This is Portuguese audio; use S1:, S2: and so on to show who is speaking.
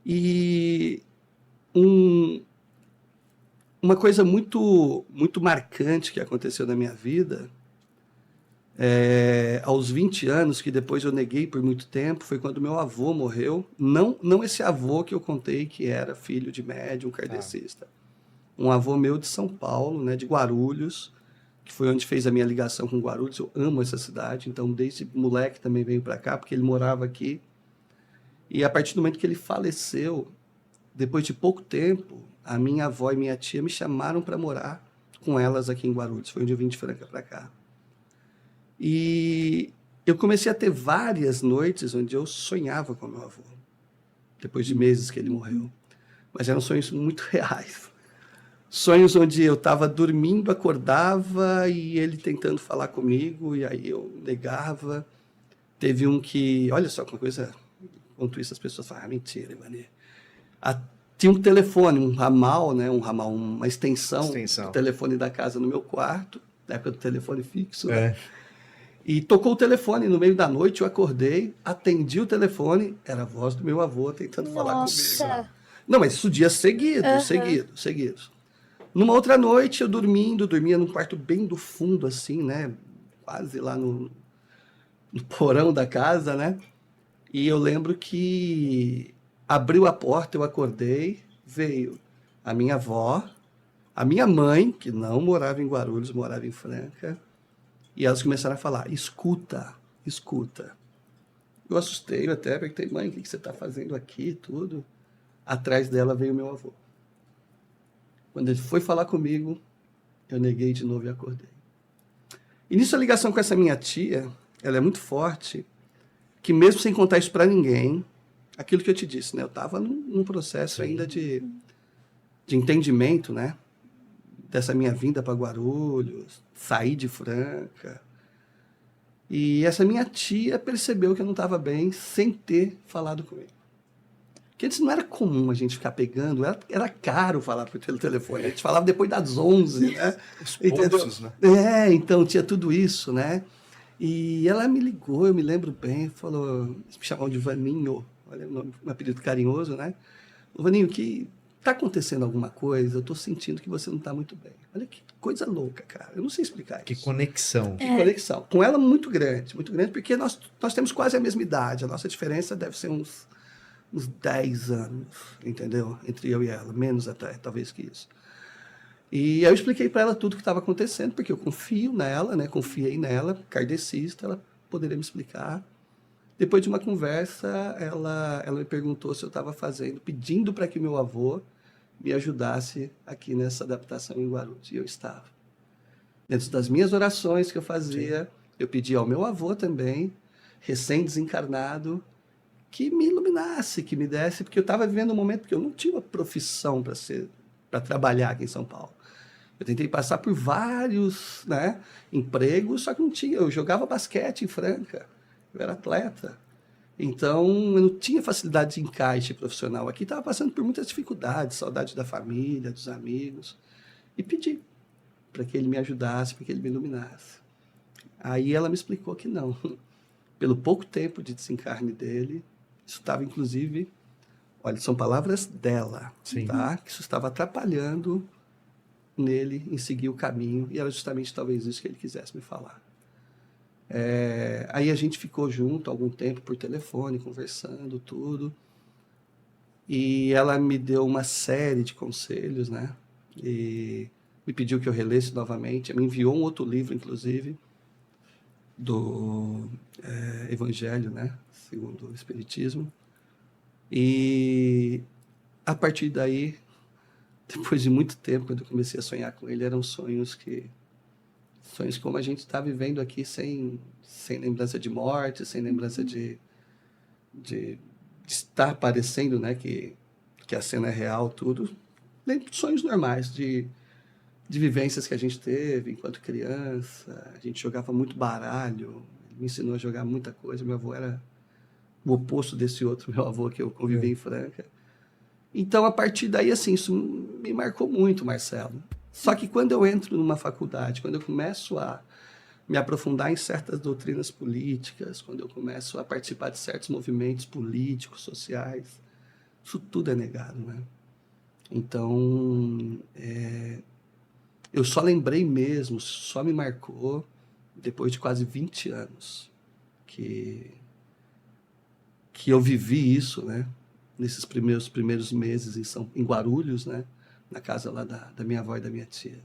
S1: E um, uma coisa muito, muito marcante que aconteceu na minha vida, aos 20 anos, que depois eu neguei por muito tempo, foi quando meu avô morreu. Não esse avô que eu contei que era filho de médium kardecista. Um avô meu de São Paulo, né, de Guarulhos, que foi onde fez a minha ligação com Guarulhos. Eu amo essa cidade, então desde moleque também veio para cá, porque ele morava aqui. E a partir do momento que ele faleceu, depois de pouco tempo, a minha avó e minha tia me chamaram para morar com elas aqui em Guarulhos. Foi onde eu vim de Franca para cá. E eu comecei a ter várias noites onde eu sonhava com meu avô, depois de meses que ele morreu. Mas eram sonhos muito reais. Sonhos onde eu estava dormindo, acordava e ele tentando falar comigo, e aí eu negava. Teve um que, olha só, uma coisa, enquanto isso as pessoas falam, mentira, Ivanê. Tinha um telefone, um ramal, né, uma extensão do telefone da casa no meu quarto, na época do telefone fixo, né? E tocou o telefone no meio da noite, eu acordei, atendi o telefone, era a voz do meu avô tentando falar comigo. Não, mas isso dias seguidos. Numa outra noite, eu dormia num quarto bem do fundo, assim, né? Quase lá no porão da casa, né? E eu lembro que abriu a porta, eu acordei, veio a minha avó, a minha mãe, que não morava em Guarulhos, morava em Franca, e elas começaram a falar, escuta. Eu assustei, eu até perguntei, mãe, o que você está fazendo aqui, tudo? Atrás dela veio meu avô. Quando ele foi falar comigo, eu neguei de novo e acordei. E nisso a ligação com essa minha tia, ela é muito forte, que mesmo sem contar isso para ninguém, aquilo que eu te disse, né? Eu estava num processo ainda de entendimento, né? Dessa minha vinda para Guarulhos, sair de Franca. E essa minha tia percebeu que eu não estava bem sem ter falado comigo. Porque antes não era comum a gente ficar pegando, era caro falar pelo telefone. A gente falava depois das 11, né?
S2: Os pulsos, né?
S1: Então tinha tudo isso, né? E ela me ligou, eu me lembro bem, falou, me chamavam de Vaninho, olha o nome, um apelido carinhoso, né? Vaninho, que tá acontecendo alguma coisa, eu tô sentindo que você não tá muito bem. Olha que coisa louca, cara, eu não sei explicar
S2: Que
S1: isso.
S2: conexão.
S1: Que conexão. Com ela, muito grande, porque nós temos quase a mesma idade, a nossa diferença deve ser uns 10 anos, entendeu? Entre eu e ela, menos até, talvez que isso. E eu expliquei para ela tudo o que estava acontecendo, porque eu confio nela, né? Confiei nela, kardecista, ela poderia me explicar. Depois de uma conversa, ela me perguntou se eu estava pedindo para que meu avô me ajudasse aqui nessa adaptação em Guarulhos. E eu estava. Dentro das minhas orações que eu fazia, eu pedi ao meu avô também, recém-desencarnado, que me iluminasse, que me desse, porque eu estava vivendo um momento que eu não tinha uma profissão para trabalhar aqui em São Paulo. Eu tentei passar por vários, né, empregos, só que não tinha. Eu jogava basquete em Franca, eu era atleta. Então, eu não tinha facilidade de encaixe profissional. Aqui estava passando por muitas dificuldades, saudade da família, dos amigos. E pedi para que ele me ajudasse, para que ele me iluminasse. Aí ela me explicou que não. Pelo pouco tempo de desencarne dele, isso estava, inclusive, olha, são palavras dela, tá? Que isso estava atrapalhando nele em seguir o caminho, e era justamente talvez isso que ele quisesse me falar. Aí a gente ficou junto algum tempo por telefone, conversando, tudo, e ela me deu uma série de conselhos, né? E me pediu que eu relesse novamente, me enviou um outro livro, inclusive, do Evangelho, né? Segundo o Espiritismo, e a partir daí, depois de muito tempo, quando eu comecei a sonhar com ele, eram sonhos como a gente está vivendo aqui, sem lembrança de morte, sem lembrança de estar parecendo, né, que a cena é real, tudo. Lembro de sonhos normais, de vivências que a gente teve enquanto criança. A gente jogava muito baralho, ele me ensinou a jogar muita coisa. Meu avô era o oposto desse outro meu avô que eu convivi em Franca. Então, a partir daí, assim, isso me marcou muito, Marcelo. Só que quando eu entro numa faculdade, quando eu começo a me aprofundar em certas doutrinas políticas, quando eu começo a participar de certos movimentos políticos, sociais, Isso tudo é negado, né? Então, eu só lembrei mesmo, só me marcou depois de quase 20 anos que, que eu vivi isso, né? Nesses primeiros meses em Guarulhos, né? Na casa lá da minha avó e da minha tia.